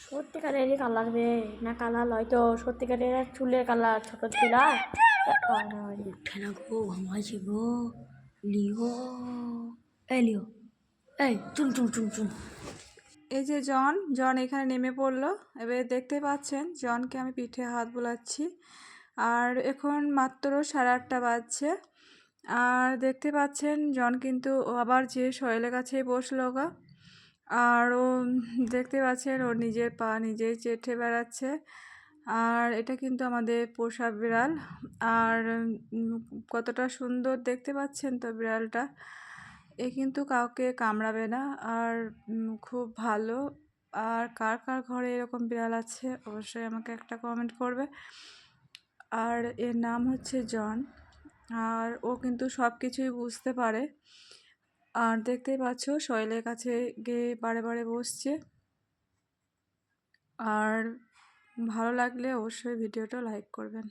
সত্যিকারেরই colour বে না, colour হয়তো সত্যিকারের চুলের কালার ছোট ছিল। উঠে না গো, ঘুমাইছি গো। লিও, এই লিও, এই চুন চুন চুন চুন। এই যে জন এখানে নেমে পড়লো। এবার দেখতে পাচ্ছেন জনকে আমি পিঠে হাত বোলাচ্ছি। আর এখন মাত্র 8:30 বাজছে। আর দেখতে পাচ্ছেন জন কিন্তু আবার যে সোহেলের কাছেই বসলো গা। আর ও দেখতে পাচ্ছেন ও নিজের পা নিজেই চেটে বেড়াচ্ছে। আর এটা কিন্তু আমাদের পোষা বিড়াল। আর কতটা সুন্দর দেখতে পাচ্ছেন তো বিড়ালটা। এ কিন্তু কাউকে কামড়াবে না। আর খুব ভালো। আর কার কার ঘরে এরকম বিড়াল আছে অবশ্যই আমাকে একটা কমেন্ট করবে। আর এর নাম হচ্ছে জন। আর ও কিন্তু সব কিছুই বুঝতে পারে। আর দেখতেই পাচ্ছ সোহেলের কাছে গিয়ে বারে বারে বসছে। আর ভালো লাগলে অবশ্যই ভিডিওটা লাইক করবেন।